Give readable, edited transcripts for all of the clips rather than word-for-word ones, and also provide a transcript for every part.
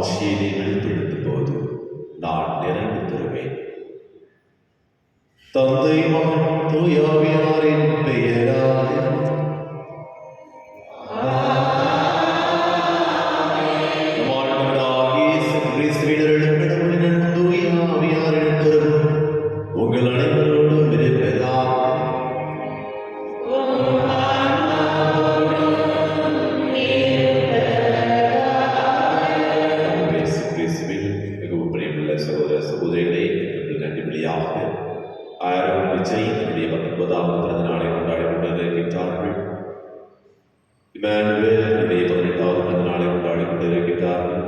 ஆட்சியை வெளிப்படுத்தும் போது நான் நிறைவு பெறுவேன். தந்தை மகன் தூய ஆவியாரின் பெயராலே உங்கள் அனைவரோடும் இருப்பதாக. மிகவும் பிரியமுள்ள சகோதர சகோதரிகளை நன்றி வழியாக ஆயிரம் விஜய் தன்னுடைய 19வது பிறந்த நாளை கொண்டாடி கொண்டிருக்கின்றார்கள். இமானுவேல் தன்னுடைய 18வது பிறந்த நாளை கொண்டாடி கொண்டிருக்கின்றார்கள்.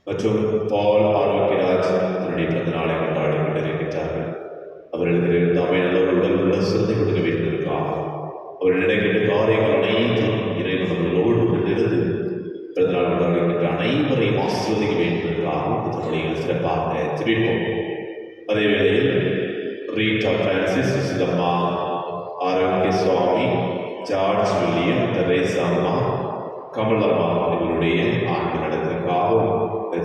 மற்றும் பால் ஆரோக்கியராஜ் தன்னுடைய பிறந்த நாளை கொண்டாடி கொண்டிருக்கின்றார்கள். அவர்களுக்கு தாமே நல்ல உடல் உள்ள சிறந்தை கொடுக்க வைத்திருக்கார். அவர் நினைக்கின்ற காரியங்கள் அனைத்தும் இறைவன் அவர்களோடு இருந்து பிறந்தநாள் கொண்டாடுகின்ற அனைவரையும் ஆசீர்வதிக்க வேண்டியிருக்காக மொழியில் சிறப்பாக ஜெபிப்போம். அதே வேளையில் ரீட்டா பிரான்சிஸ், சிலம்மா, ஆரோக்கிய சுவாமி, ஜார்ஜ் வில்லியம், தெரேசா அம்மா, கமலம்மா இவருடைய ஆண்டு நடத்திற்காகவும்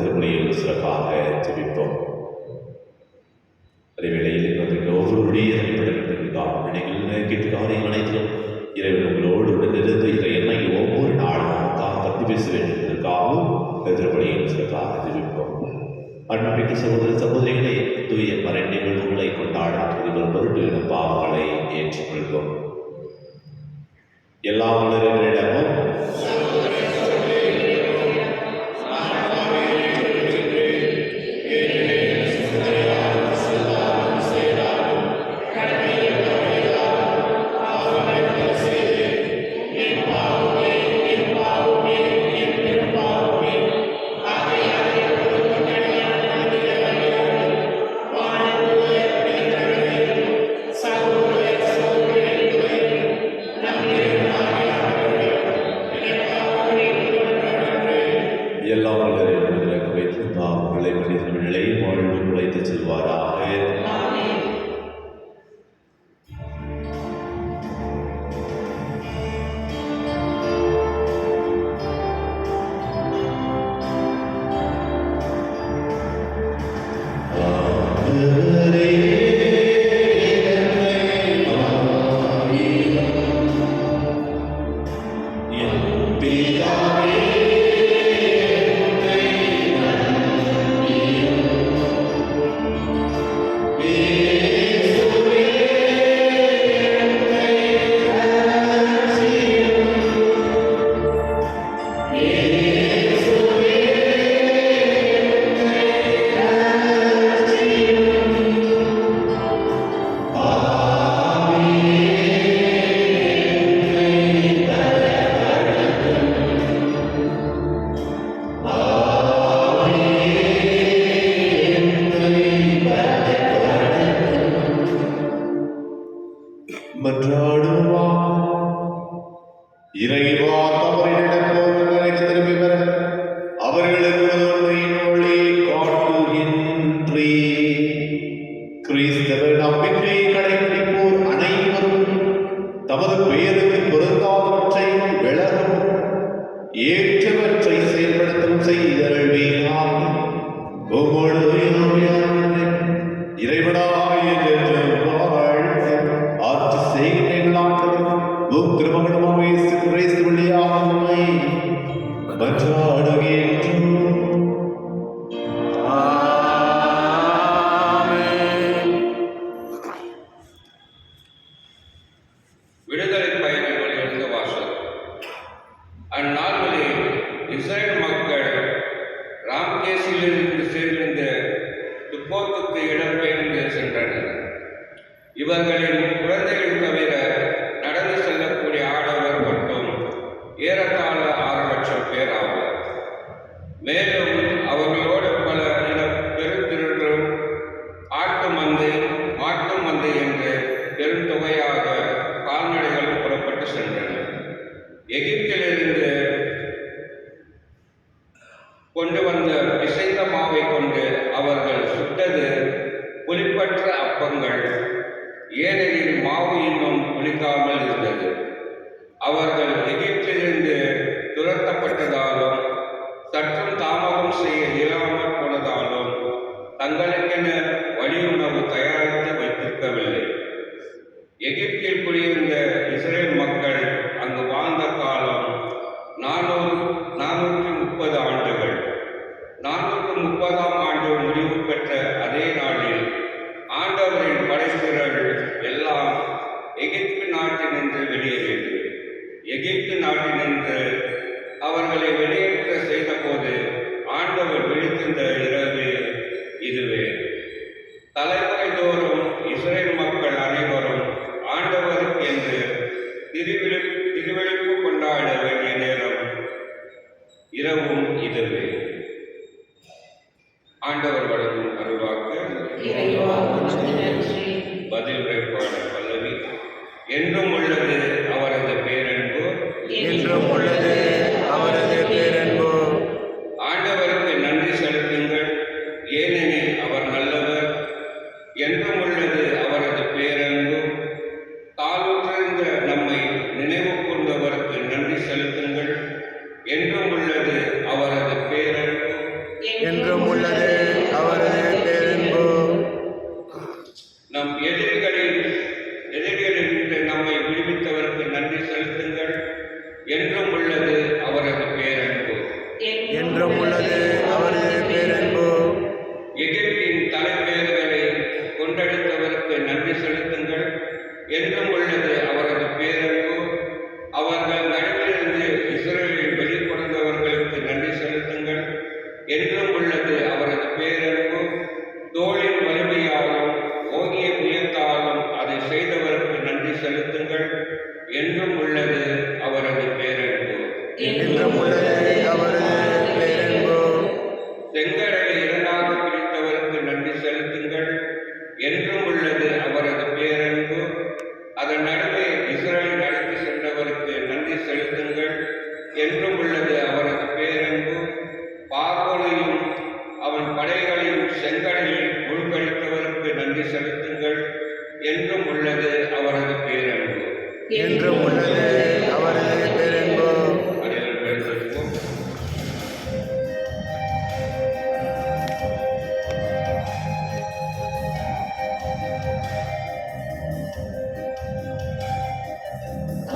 திருமொழியில் சிறப்பாக ஜெபிப்போம். அதே வேளையில் ஒவ்வொருடைய நினைக்கின்ற காரியங்கள் அனைத்திலும் இறைவன் உங்களோடு உடனிருந்து இதை என்ன ஒவ்வொரு நாளும் நமக்காக பற்றி பேச வேண்டியதற்காகவும் திருமொழியில் சிறப்பாக ஜெபிப்போம். அன்புமிக்க சகோதர சகோதரிகளை தூய மறை நிகழ்வுகளை கொண்டாடும் துதிகள் பொருட்டு நம் பாவங்களை ஏற்றுக்கொள்வோம். எல்லா மலர்களிடமும் இவர்களின் குழந்தைகள் தவிர நடந்து செல்லக்கூடிய ஆடவர் மட்டும் ஏறத்தாழ 6 லட்சம் பேர் ஆவர். மேலும் அவர்களோடு பல பெருந்திரளும் ஆட்டு மந்தை, மாட்டு மந்தை என்று பெருந்தொகையாக கால்நடைகள் புறப்பட்டு சென்றனர். எகிப்திலிருந்து கொண்டு வந்த பிசைந்த மாவை கொண்டு அவர்கள் சுட்டது புளிப்பற்ற அப்பங்கள், ஏனெனில் மாவு இன்னும் புளிக்காமல் இருந்தது. அவர்கள் எகிப்திலிருந்து துரத்தப்பட்டதாலும் சற்றும் தாமதம் தங்களுக்கென வழி உணவு தயாரித்து வைத்திருக்கவில்லை. எகிப்தில் குடியிருந்த இஸ்ரேல் மக்கள் அங்கு வாழ்ந்த காலம் 430 ஆண்டுகள். 430ஆம் ஆண்டு முடிவு பெற்ற அதே நாளில் ஆண்டவரின் படைத்திரள் எல்லாம் எகிப்து நாட்டினின்று வெளியேறியது. எகிப்து நாட்டினின்று அவர்களை வெளியேற்ற செய்தபோது ஆண்டவர் விழித்திருந்த இரவு இதுவே. தலைமுறை தோறும் இஸ்ரேல் மக்கள் அனைவரும் ஆண்டவருக்கு என்று திருவிழிப்பு கொண்டாட வேண்டிய நேரம் இரவும் இதுவே. ஆண்டவர் வழங்கும் அருள்வாக்கு. பதில் உரைப்பான பல்லவி. என்றும் உள்ளது அவரது பேரன்பு, என்றும் உள்ளது அவரது பேரன்பு. ஆண்டவருக்கு நன்றி செலுத்துங்கள், ஏனெனில் அவர் நல்லவர். என்றும் உள்ளது அவரது பேரன்பு. தாழ்வுற்றிருந்த நம்மை நினைவு கூர்ந்தவருக்கு நன்றி செலுத்துங்கள், என்றும் உள்ளது அவரது பேரன்பு. என்றும் உள்ளது அவரது பேரன்பு. நம் எதிரிகளிலிருந்து நம்மை விடுவித்தவருக்கு நன்றி செலுத்துங்கள், என்றும் உள்ளது அவரது பேரன்பு. என்றும் உள்ளது அவரது பேரன்பு. எகிப்தின் தலைப்பெயர்களை கொண்டெடுத்தவருக்கு நன்றி செலுத்துங்கள், என்றும் உள்ளது அவரது பேரன்பு. அவர்கள் நடுவிலிருந்து இஸ்ரவேலில் வெளிக்கொணர்ந்தவர்களுக்கு நன்றி செலுத்துங்கள், என்றும் உள்ளது அவரது பேரன்பு. தோளின் வலிமையாலும் ஓங்கிய புயத்தாலும் அதை செய்தவருக்கு நன்றி செலுத்துங்கள், என்றும் உள்ளது அவரது பேரன்பு. என்றும் உள்ளது அவரது பேரன்பு. செங்கடலை இரண்டாக பிரித்தவருக்கு நன்றி செலுத்துங்கள், என்றும் உள்ளது அவரது பேரன்பு. அதன் நடுவே இஸ்ரவேலை நடத்தி சென்றவருக்கு நன்றி செலுத்துங்கள், என்றும் உள்ளது அவரது பேரன்பு. பார்வோனையும் அவன் படைகளையும் செங்கடலில் மூழ்கடித்தவருக்கு நன்றி செலுத்துங்கள், என்றும் உள்ளது அவரது பேரன்பு. என்றும் உள்ளது அவரது பேரன்பு. அனைவரும் எழுந்திருப்போம்.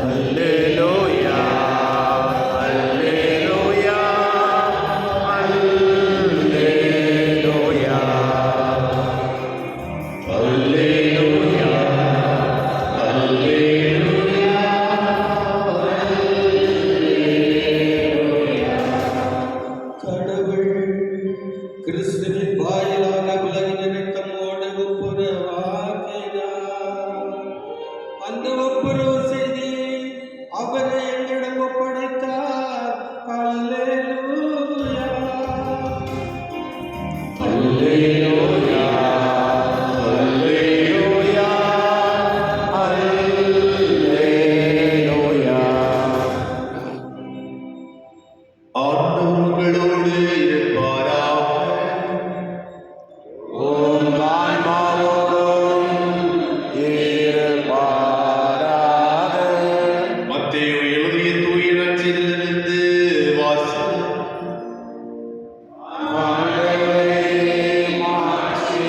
அல்லேலூயா அல்லேலூயா அல்லேலூயா அல்லேலூயா அல்லேலூயா கடவுள் கிறிஸ்துவின் வாயிலாக உலகினரை தம்மோடு ஒப்புரவாக்கினார். அந்த ஒப்புரவு செய்தியை அவரை எங்களிடம் ஒப்படைத்தார். அல்லேலூயா அல்லேலூயா அல்லேலூயா அல்லேலூயா. ஆண்டவர்களோடு இருப்பாராக. ஓம் ஆன்மாவோடும் இருப்பாராக. மத்தேயு எழுதிய தூய நற்செய்தியிலிருந்து வாசகம். ஆண்டவரே, மாட்சி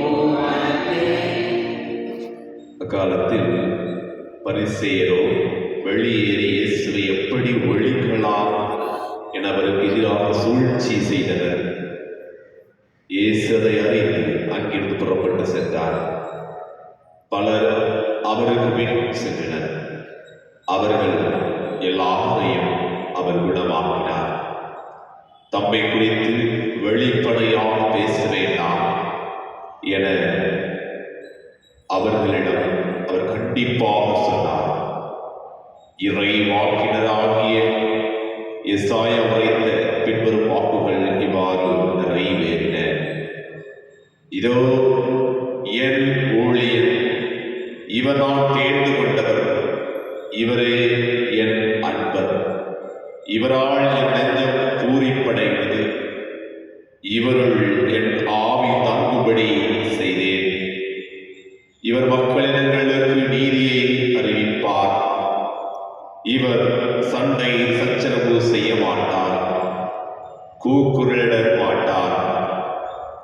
உமக்கே. அக்காலத்தில் பரிசேயரோ வெளியேறி இயேசுவை எப்படி ஒழிக்கலாம் என அவருக்கு எதிராக சூழ்ச்சி செய்தனர். இயேசு அதை அறிந்து அங்கிருந்து புறப்பட்டு சென்றார். பலர் அவருக்கு பின் சென்றனர். அவர்கள் எல்லாரையும் அவர் குணமாக்கினார். தம்மை குறித்து வெளிப்படையாக பேச வேண்டாம் என அவர்களிடம் அவர் கண்டிப்பாக சொன்னார். இறைவாக்கினராகிய எசாயா உரைத்த பின்வரும் வாக்குகள் இவ்வாறு நிறைவேறின. இதோ என் ஊழியர், இவர் நான் தேர்ந்து கொண்டவர், இவரே என் அன்பர், இவரால் என் நெஞ்சம் பூரிப்படைகிறது, இவருள் என் ஆவி தங்குபடி செய்தேன். இவர் மக்களினங்களுக்கு நீதியை அறிவிப்பார். இவர் சண்டை சச்சரவு செய்ய மாட்டார், கூக்குரலிட மாட்டார்.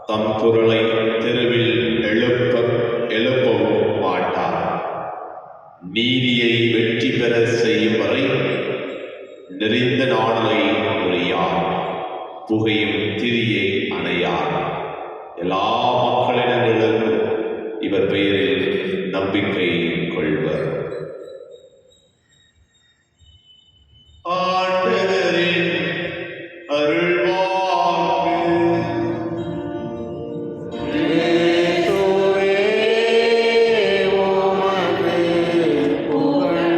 தம் குரலை தெருவில் எழுப்பவும் மாட்டார். நீதியை வெற்றி பெற செய்யும் வரை நெறிந்த நாணலை உரையார். புகையும் திரியை அணையார். எல்லா மக்களிடங்களுக்கும் இவர் பெயரில் நம்பிக்கை கொள்வர். ஆண்டவரின் அருள்வாக்கு. இயேசுவே உமக்கு புகழ்.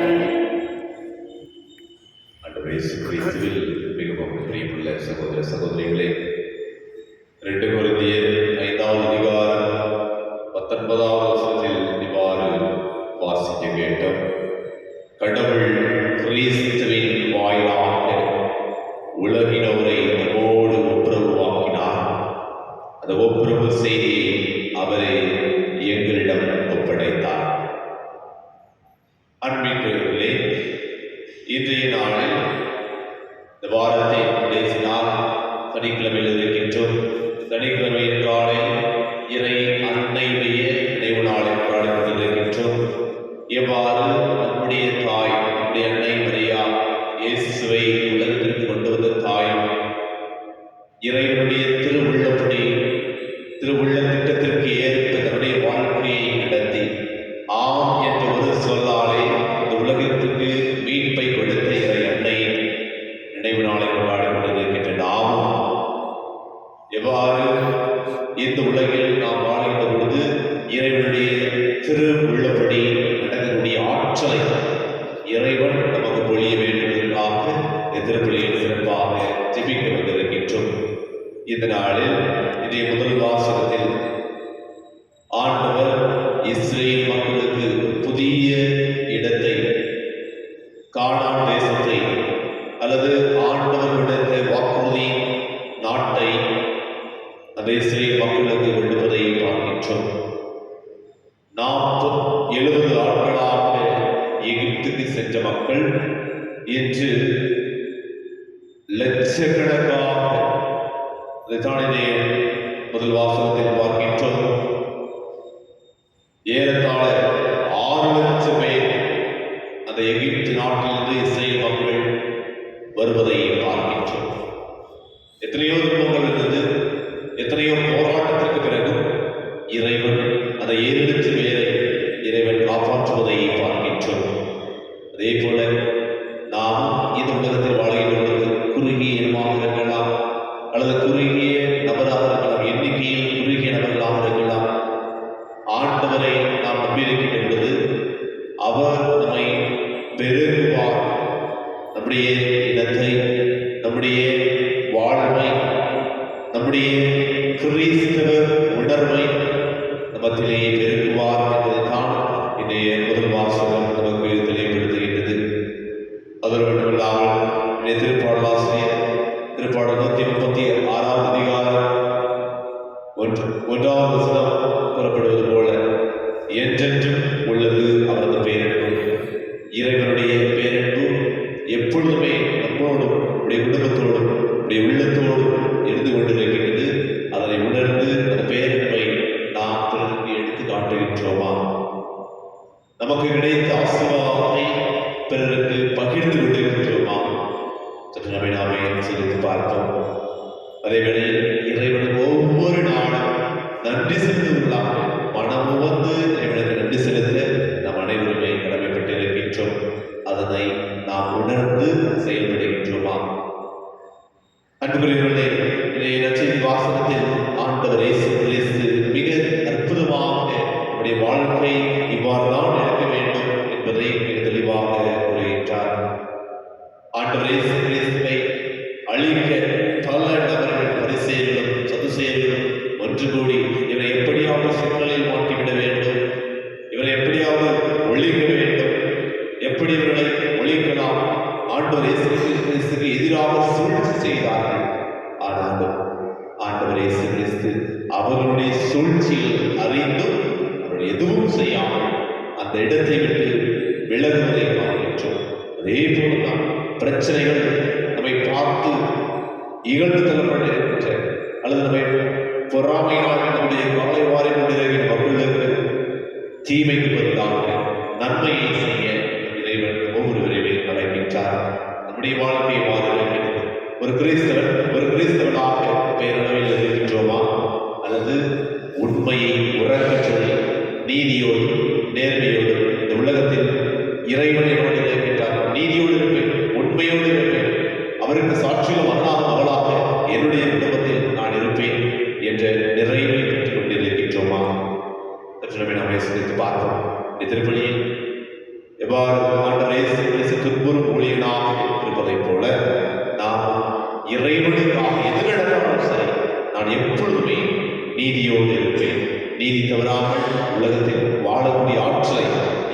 ஆண்டவர் இயேசு கிறிஸ்துவில் மிகவும் பிரியமுள்ள சகோதர சகோதரிகளே, 2 கொரிந்தியர் 5ஆம் அதிகாரம் 19ஆம் வசனத்தில் இவ்வாறு வாசிக்க கேட்டோம். கடவுள் கிறிஸ்துவின் வாயிலாக உலகினோரை நம்மோடு ஒப்புரவாக்கினார். அந்த ஒப்புரவு செய்தியை அவரை எங்களிடம் ஒப்படைத்தார். அன்பிற்குரியவர்களே, இன்றைய நாளில் இந்த வாரத்தை கடைசி நாள் சனிக்கிழமையில் இருக்கின்றோம். சனிக்கிழமை காலை இறை அன்னையுடைய நினைவு நாளை கொண்டாடி கொண்டிருக்கின்றோம். எவ்வாறு நம்முடைய தாய், நம்முடைய அன்னை மரியா இயேசுவை உலகத்திற்கு கொண்டு வந்த தாய், இறைவனுடைய திருவுள்ளப்படி திருவுள்ள திட்டத்திற்கு ஏற்ப தன்னுடைய வாழ்க்கையை நடத்தி ஆம் என்ற ஒரு சொல்லாலே இந்த உலகத்திற்கு மீட்பை கொடுத்த இறை அன்னை நினைவு நாளை கொண்டாடி கொண்டிருக்கின்ற நாமும் எவ்வாறு இந்த உலகில் நாம் வாழ்கின்ற பொழுது இறைவனுடைய திரு உள்ளபடி நடக்கக்கூடிய ஆற்றலை இறைவன் நமக்கு பொழிய வேண்டுவதற்காக இந்த திருப்பலியில் சிறப்பாக ஜெபிக்க வந்திருக்கின்றோம். இந்த நாளில் இன்றைய முதல் வாசகத்தில் ஆண்டவர் இஸ்ரேல் மக்களுக்கு புதிய இடத்தை, கானான் தேசத்தை அல்லது ஆண்டவர் விடுத்த வாக்குறுதி நாட்டை அந்த இஸ்ரேல் மக்களுக்கு விடுவதை பார்க்கின்றோம். 70 ஆண்டுகளாக எகிப்துக்கு சென்ற மக்கள் இன்று லட்சக்கணக்காக, அதைத்தான் முதல் வாசகத்தில் பார்க்கின்றோம், ஏறத்தாழ 6 லட்சம் பேர் அந்த எகிப்து நாட்டிலிருந்து இஸ்ரேல் மக்கள் வருவதை பார்க்கின்றோம். எத்தனையோ துன்பங்கள் இருந்தது, எத்தனையோ போராட்டத்திற்கு பிறகு இறைவன் அந்த 7 லட்சம் பேரை இறைவன் காப்பாற்றுவதை பார்க்கின்றோம். அதே போல நாம் இந்த உலகத்தில் வாழ்கின்ற பொழுது குறுகிய இனமாக இருக்கலாம் அல்லது குறுகிய நபராக இருக்கலாம், எண்ணிக்கையில் குறுகிய நபர்களாக இருக்கலாம். ஆண்டவரை நாம் நம்பியிருக்கின்ற பொழுது அவர் நம்மை பெருகுவார். நம்முடைய இனத்தை, நம்முடைய வாழ்வை, நம்முடைய கிறிஸ்தவ உணர்வை மத்தியிலேயே பெருக்குவார் என்பதைத்தான் இன்றைய முதல் வாசகம் நமக்கு தெளிவுபடுத்துகின்றது. அதோடு மட்டுமில்லாமல் இன்றைய திருப்பாடலாசிரியர் திருப்பாடல் 136ஆம் அதிகாரம் 1ஆம் வசனம் கூறப்படுவது போல, என்றென்றும் உள்ளது அவரது பேரன்பு. இறைவனுடைய பேரன்பு எப்பொழுதுமே நம்மோடும், நம்முடைய குடும்பத்தோடும், நம்முடைய உள்ளத்தோடும் இருந்து கொண்டிருக்கின்றது. அதனை உணர்ந்து அந்த பேரன்பை நாம் பிறருக்கு எடுத்து காட்டுகின்றோமா? நமக்கு கிடைத்த ஆசீர்வாதத்தை பிறருக்கு பகிர்ந்து கொண்டிருக்கின்றோமா? சற்று நம்மை நாமே சிந்தித்து பார்த்தோம். அதே வேளையில் இறைவன் ஒவ்வொரு நாளும் நன்றி செலுத்துவதாக மனம் வந்து இறைவனுக்கு நன்றி செலுத்த நாம் அனைவருமே கடமைப்பட்டு இருக்கின்றோம். அதனை நாம் உணர்ந்து செயல்படுகின்றோமா? அன்புக்குரியவர்களே, இன்றைய நற்செய்தி வாசகத்தில் ஆண்டவர் இயேசு கிறிஸ்து மிக அற்புதமாக நம்முடைய வாழ்க்கை இவ்வாறுதான் இருக்க வேண்டும் என்பதை மிக தெளிவாக கூறுகின்றார். ஆண்டவர் இயேசு கிறிஸ்துவை அழிக்க பல நபர்கள், பரிசேயர்களும் சதுசேயர்களும் ஒன்று கூடி இவரை எப்படியாவது சிக்கலில் மாட்டிவிட வேண்டும், இவரை எப்படியாவது ஒழிக்க வேண்டும், எப்படி இவர்களை ஒழிக்கலாம், ஆண்டவர் இயேசு கிறிஸ்துக்கு எதிராக சூழ்ச்சி செய்தார்கள். ஆனாலும் ஆண்டவர் இயேசு கிறிஸ்து அவர்களுடைய சூழ்ச்சியில் அறிந்தும் அவர்கள் எதுவும் செய்யாமல் அந்த இடத்தை விட்டு விலகுவதை பார்க்கின்றோம். அதே போலதான் பிரச்சனைகள் நம்மை பார்த்து இகழ்ந்து தள்ளப்பட்டிருக்கின்ற அல்லது நம்மை பொறாமையினால் நம்முடைய காலை வாரி கொண்டிருக்கிற மக்களுக்கு தீமைக்கு பதிலாக நன்மையை செய்ய இறைவன் ஒவ்வொருவரையும் அழைக்கின்றார். நம்முடைய வாழ்க்கையை மாறுகிறது. ஒரு கிறிஸ்தவனாக பேரளவில் இருக்கின்றோமா, அல்லது உண்மையை உறக்கச் சொல்லி நீதியோடு நேர்மையோடு இந்த உலகத்தில் இறைவனோடு இருக்கின்றார். நீதியோடு இருப்பேன், உண்மையோடு இருப்பேன், அவருக்கு சாட்சியம் அல்லாத மகளாக என்னுடைய குடும்பத்தில் நான் இருப்பேன் என்ற நிறைவை பெற்றுக் கொண்டிருக்கின்றோமா? நாம் சிந்தித்து பார்த்தோம். திருப்பலியில் எவ்வாறு ஆண்டவர் துன்புறும் ஊழியனாக இருப்பதைப் போல நாம் இறைவனுக்காக எது நடந்தாலும் சரி நான் எப்பொழுதுமே நீதியோடு இருப்பேன், நீதி தவறாமல் உலகத்தில் வாழக்கூடிய ஆற்றலை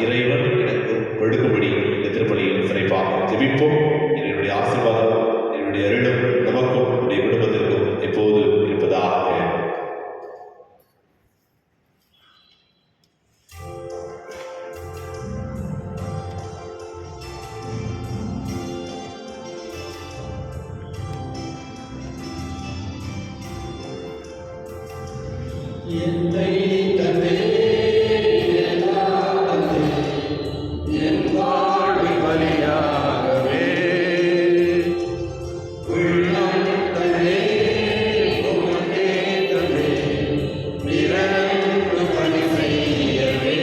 இறைவன் எனக்கு கொடுக்கும்படி இந்த திருப்பலியில் சிறப்பாக ஜெபிப்போம். என்னுடைய ஆசீர்வாதம், என்னுடைய அருளும் நமக்கும் என்னுடைய குடும்பத்திற்கும் எப்போது இருப்பதாக. என்னை தந்தே எல்லாம் தந்தே என் வாழ்வில் பலியாகவே உள்ளம் தந்தே உமக்கே தந்தே நிரந்தர பணி செய்யவே.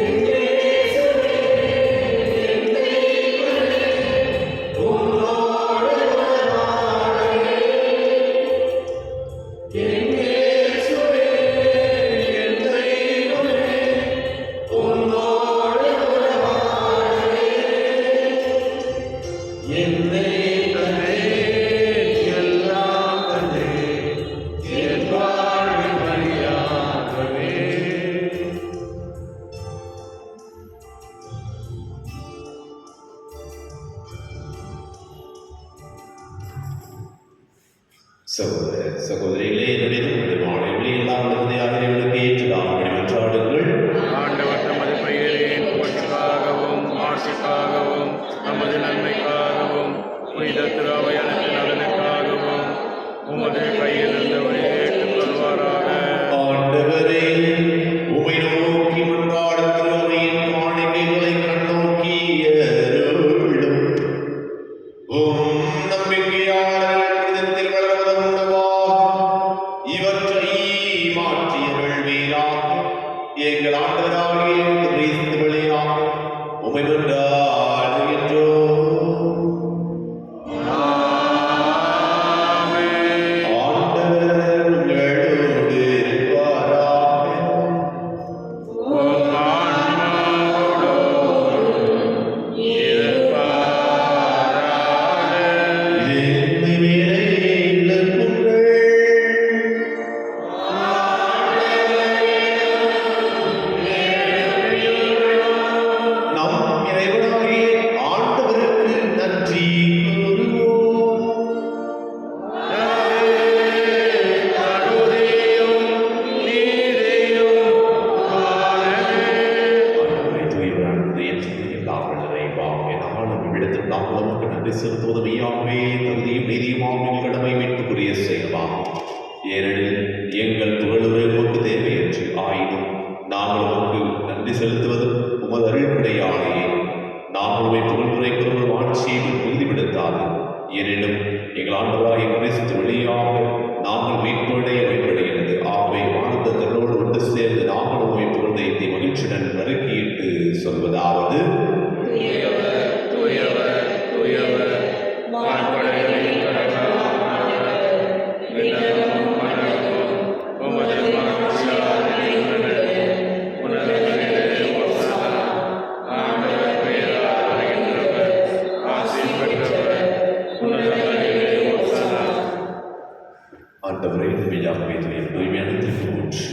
எங்கே சுவே என் தெய்வமே உன்னோடு உறவாடவே. எங்கே சுவே என் தெய்வமே உன்னோடு உறவாடவே. என்னை தந்தே எல்லாம் தந்தே என் வாழ்வில் பலியாகவே. சகோதரிகளே, என்னுடைய மாணவர்களே எல்லாம் இறைவனுக்கு ஏற்றுதான் மன்றாடுங்கள். ஆண்டவர் தமது பெயரின் புகழ்ச்சிக்காகவும் ஆட்சிக்காகவும் நமது நன்மைக்காகவும் புனித திருவையானது நலனுக்காகவும் உமது கையிலிருந்து ஏற்றுக்கொள்வாராக. ஆண்டவரே, உம்மை நோக்கி மன்றாடும் திருவையின் காணிக்கைகளை கண்ணோக்கி அருளும். உம் நம்பிக்கையாளர்கள் வளர்வதற்காக இவற்றை மாற்றியவள் மேலாக எங்கள் ஆண்டவராகிய கிறிஸ்து வழியாக உம்மை மன்றாடுகின்றோம். ஆண்டவர் உங்களோடு இருப்பாராக. உம் ஆன்மாவோடும் இருப்பாராக. என்னை மேலே இழக்குங்கள். நம் இறைவனாகிய ஆண்டவருக்கு நன்றி கூறுவோம். ஆண்டவரே, தூயவரான இதயத்தின் எல்லா நிறைவாக நாளும் இவ்விடத்தில் நாங்கள் உமக்கு நன்றி செலுத்துவது மெய்யாகவே தகுதியும் நீதியுமாக எங்கள் கடமை மீட்புக்குரிய செயலாகும். ஏனெனில் எங்கள் புகழுரை உமக்கு தேவையற்று ஆயினும் நாங்கள் உமக்கு நன்றி செலுத்துவது உமது அருள்படையாலே. நாங்கள் உமை புகழ்ந்துரைக்கிறவர்கள் ஆட்சியை உறுதிப்படுத்தாது. எனினும் எங்கள் ஆண்டவராகிய கிறிஸ்து வழியாக நாங்கள் மீட்படைய பயன்படுகிறது. ஆகவே வாழ்ந்த தன்னோடு ஒன்று சேர்ந்து நாங்கள் உமை புகழ்ந்தை மகிழ்ச்சியுடன் நறுக்கிட்டு சொல்வதாவது: தூயவர், தூயவர், தூயவர், வான்படைகளின் கடவுளானவர், விண்ணகமும் மண்ணகமும் உமது மகிழ்ச்சியால் நிறைந்துள்ளன. உன்னதங்களிலே ஓசானா. ஆண்டவர் பெயரால் வருகின்றவர் ஆசி பெற்றவர். உன்னதங்களிலே ஓசானா. ஆண்டவரே, மெய்யாகவே தூய்மையான திருப்பூற்று.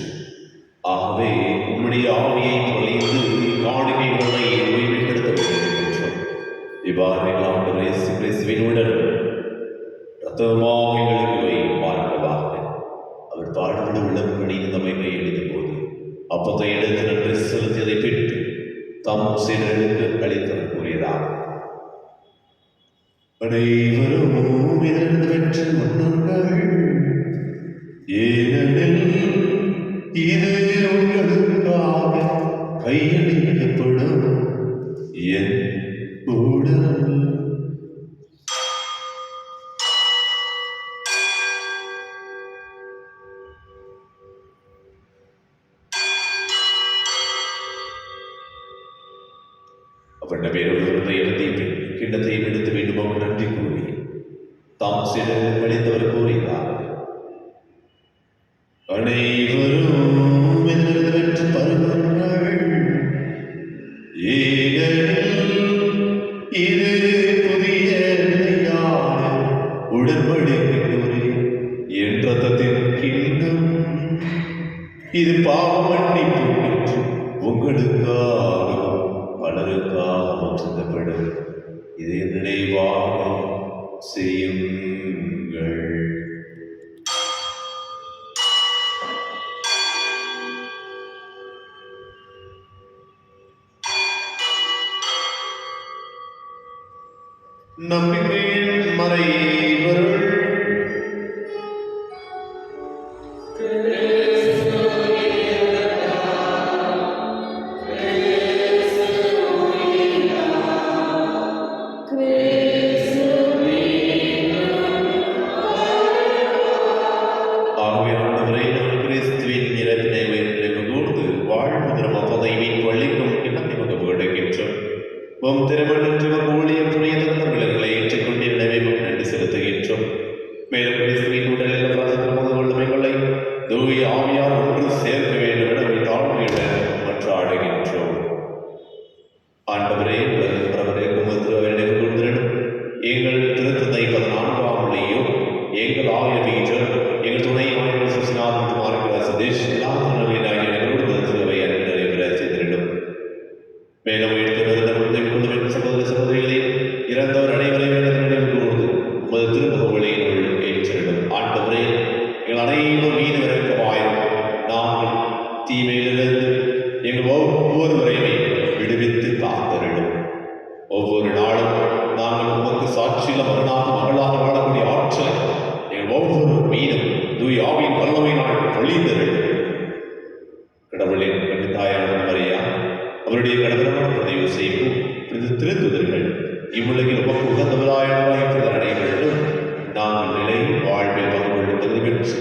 ஆகவே உம்முடைய ஆவியை பொழிந்து காணிக்கைகளை தூய்மைப்படுத்த வேண்டுகின்றோம். இவ்வாறு ஆண்டவர் இயேசு கிறிஸ்துவினுடன் ரத்தமாக எங்களுக்கு வைப்பார்களாக. அவர் பாடுபட உள்ளபடி நம்மை கையெழுத்த போது அப்பத்தை எடுத்து நன்றி செலுத்தியதை பெற்று தம் சீடர்களுக்கு அளித்தம் கூறியதாக: அனைவரும் இதிலிருந்து பெற்று உண்ணுங்கள். ஏனெனில் இது உங்களுக்காக கையளிக்கப்படும் என் உடல். அவன் வேறொரு எழுதி கிண்ணத்தை எடுத்து வேண்டுமோ நன்றி கூறி தாம் சிலர் கழித்தவர் கூறினார், அனைவரும் வென்று பருகுங்கள், ஏனெனில் இது புதிய நிலையான உடன்படிக்கையோரே என் இரத்தத்தின் கிண்ணம். இது பாவ மன்னிப்பு என்று உங்களுக்காகவும் பலருக்காகவும் சிந்தப்படும். இதை நினைவாக செய்யுங்கள். நம்பிக்கையின் மறைபொருள் மேலும் கிறிஸ்துவின் உடலில் கொள்ளுமைகளை தூய ஆவியார் ஒன்று சேர்க்க வேண்டும் என தாழ்மையுடன் மன்றாடுகின்றோம். ஆண்டவரே, உலகில் பிறவரே, உமது கூர்ந்திடும் எங்கள் திருத்தந்தை 14ஆம் மொழியும் எங்கள் ஆய பீஜர் எங்கள் துணை ஆய்வு சுசிநாத் மற்றும் ஆரோக்கிய சதீஷ் திருவை நிறைவேற செய்திடும். மேலும் சகோதர சகோதரிகளையும் இறந்தவர் அனைவரையும் நினைவு கூர்ந்து உமது திருமுகவழியினுள் ஏற்றிடும். ஆண்டவரே, எங்கள் அனைவரும் மீது இறக்கமாயும் நாங்கள் தீமையிலிருந்து எங்கள் ஒவ்வொருவரையுமே விடுவித்து காத்திருடும். ஒவ்வொரு நாளும் நாங்கள் உமக்கு சாட்சியில மகளாக வாழக்கூடிய ஆற்றலை எங்கள் ஒவ்வொரு மீதும் தூய ஆவியின் வல்லமையினால் பொழிந்தருடும். கடவுளின் கட்டுத்தாயான மரியா, அவருடைய கடவுளான பதிவு செய்வோம். திருத்துதர்கள் இவ்வுலகில் உமக்கு உகந்தவராய் அடைகளும் நாங்கள் நிலை வாழ்வில் பங்குள்ள தகுதி பெற்று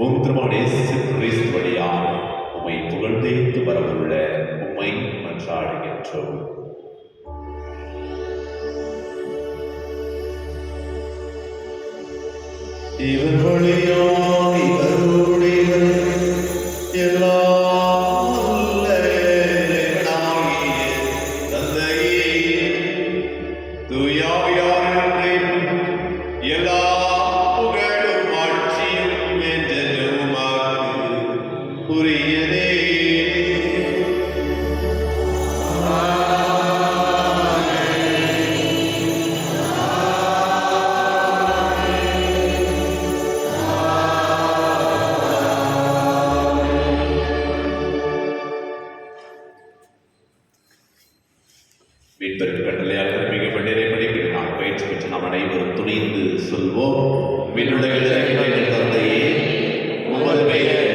உம் திருமகன் இயேசு கிறிஸ்து வழியாக உம்மை புகழ்ந்தேத்து வரவுள்ள உம்மை மன்றாடுகின்றோம். இவர் வழியாக இவருடைய எல்லாம் தந்தையே தூயாவியாரே எல்லா புகழும் ஆட்சியும் என்றும் உரியதே. மீட்பருக்கு கட்டளையாக மிக பண்டிகை படிப்பில் நாம் பயிற்சி பெற்று நாம் அனைவரும் துணிந்து சொல்வோம். விண்ணுலகில் தந்தையே, உமது பெயர்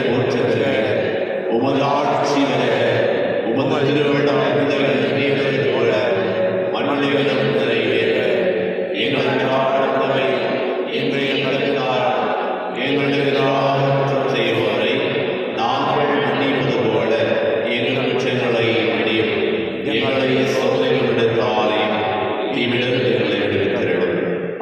போற்றுக, உமது ஆட்சி வருக, உமது திருவிழம் போல மண்ணிலும் நிறைவேற. எங்களுக்கு ஆழ்ந்தவை இன்று எங்களுக்கு குற்றம் செய்வோரை நாங்கள் மன்னிப்பது போல எங்கள் குற்றங்களை மன்னியும். எங்களை சோதனைகள் விடுத்தாலையும் தீமையிலிருந்து எங்களை விடுவித்திருடும்.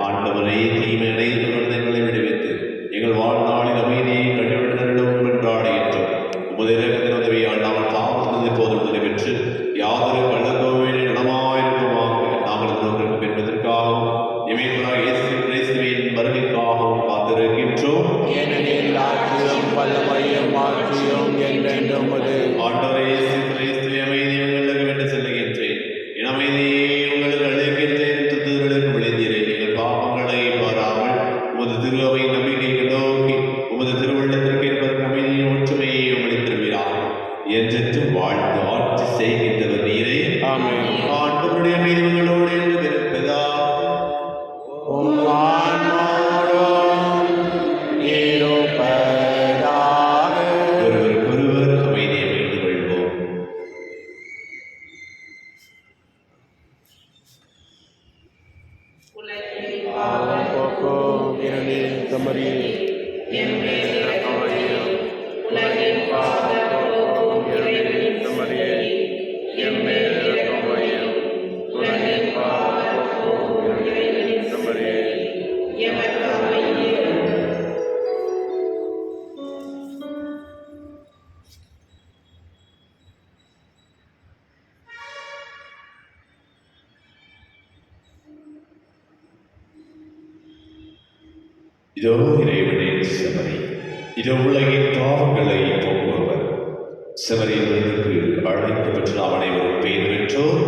ஆண்டவரே, தீமை அனைத்து எங்களை விடுவித்து எங்கள் வாழ்நாளில் அமைதியை கண்டுவிடுதலிடும் என்றாடுகின்றோம். உமது இறக்கத்தின் உதவியால் நாங்கள் தாமதத்தை போதும் உதவி பெற்று யாதொரு கள்ளக்கோவிலில் நலமாயிருக்குமாக நாங்கள் நோக்கிற்கு என்பதற்காகவும் இமைப்பராக இயேசு கிறிஸ்துவின் வருகைக்காகவும் காத்திருக்கின்றோம். ஏனெனில் ஆட்சியும் வல்லமையும் ஆட்சியும் என்றென்றும் உமது. ஆண்டவரே, இயேசு கிறிஸ்துவின் அமைதியை உங்களுக்கு விட்டு செல்லுகின்றேன், என் அமைதியை உங்களுக்கு அளிக்கின்றேன். திருத்துதலுக்கு விளைந்தீரே, எங்கள் பாவங்களை பாராமல் உமது திரு அவை நம்பிக்கைக்கு நோக்கி உமது திருவுள்ளத்திற்கு என்பதற்கு அமைதியை ஒற்றுமையை அளித்திருக்கிறார் என்றென்றும் வாழ்ந்து ஆட்சி செய்கின்றவர் நீரே. ஆமென். ஆண்டவருடைய மீதுகளோடு இருப்பதா உம் ஆன்மாவோடும் இருப்பதாக. எம்மேல் இரக்கமையும் உலகின் பாவம் செம்மறியே இதோ இறைவனின் செமரி, இதோ உலகின் பாவங்களை போக்குபவர். செமரியின் விருதுக்கு அழைக்கப்பட்ட நாம் அனைவரும் பேர் பெற்றோர்.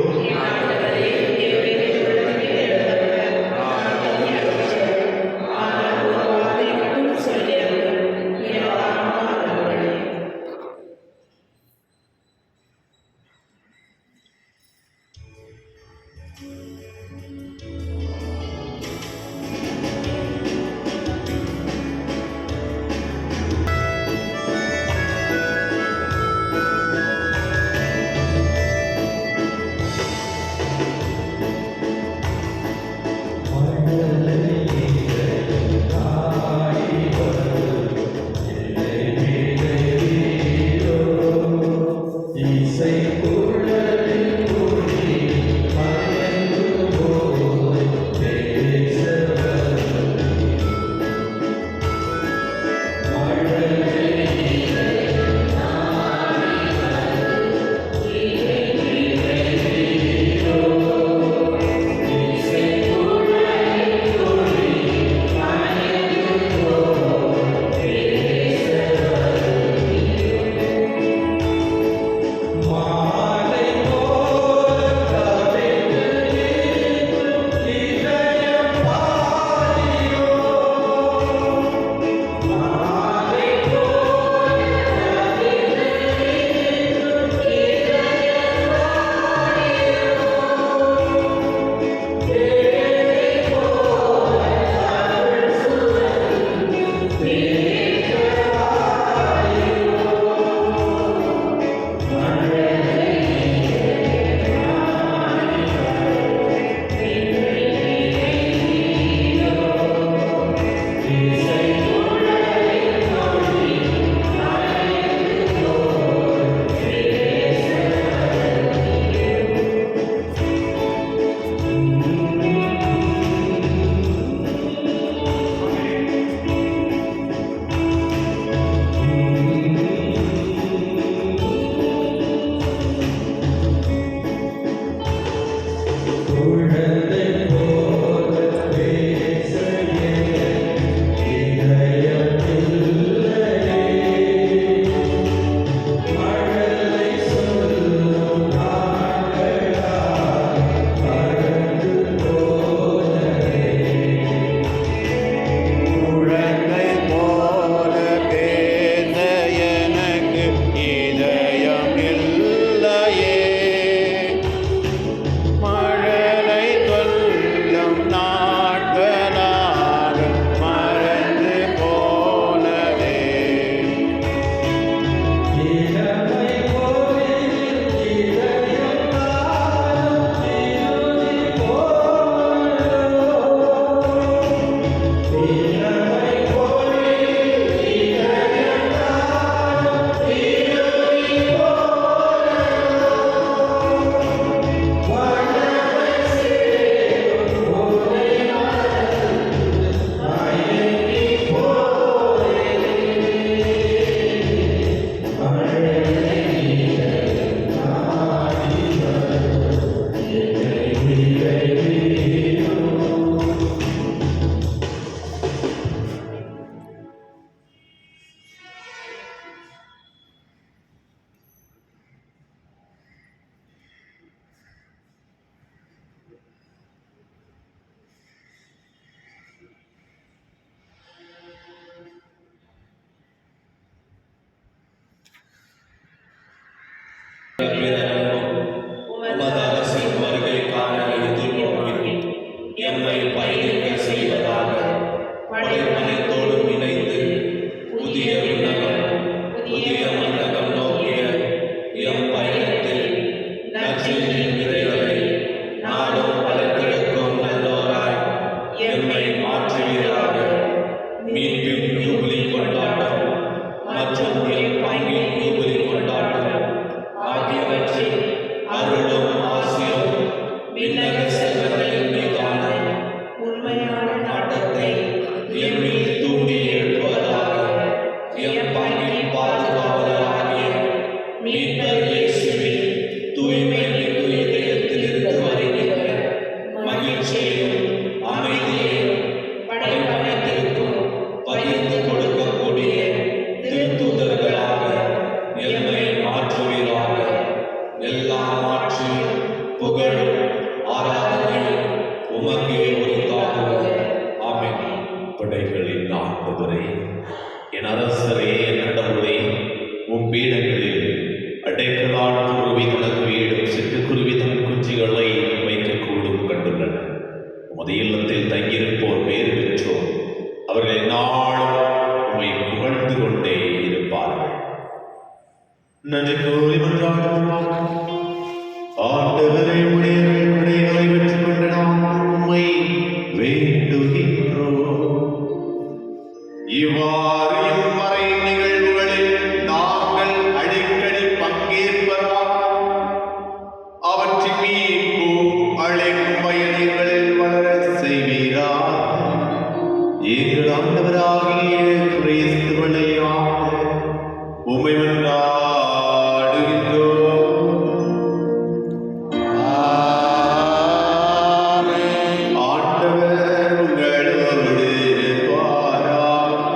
எம்மை பயணிக்க செய்வதாக படைத்தோடும் இணைந்து புதிய விண்ணகம் புதிய மண்டகம் நோக்கிய எம் பயணத்தில் நற்செய்தியின் விதைகளை நாடும் பலர்களுக்கும் நல்லோராய் எம்மை மாற்றுவீராக. மீட்பின் யூபிலி கொண்டாட்டம் மற்றும் எம் பங்கின் யூபிலி கொண்டாட்டம் ஆகியவற்றில் அரசரே கடவுளே, உம் பீடங்களில் அடைக்கலான் குருவி தனது வீடும் சிட்டுக்குருவி தன் குஞ்சுகளை வைக்கக்கூடும் கண்டுள்ளன. உமது இல்லத்தில் தங்கியிருப்போர் பேறு பெற்றோர், அவர்கள் நாளும் உம்மை புகழ்ந்து கொண்டே இருப்பார்கள். நன்றி கூறி மன்றாடுவோம். ஆண்டவரே, உடைய கொடைகளை பெற்றுக் கொண்ட நாம் உம்மை வேண்டுகின்றோம். இவ்வாறு இம்மறை நிகழ்வுகளில் நாங்கள் அடிக்கடி பங்கேற்பதால் அவற்றின் மீட்பும் அழைக்கும் பயணிகளில் வளர செய்வீராக. எங்கள் ஆண்டவராகிய கிறிஸ்து வழியாக உம்மை மன்றாடுகின்றோம். ஆண்டவர் உங்களோடு இருப்பாராக.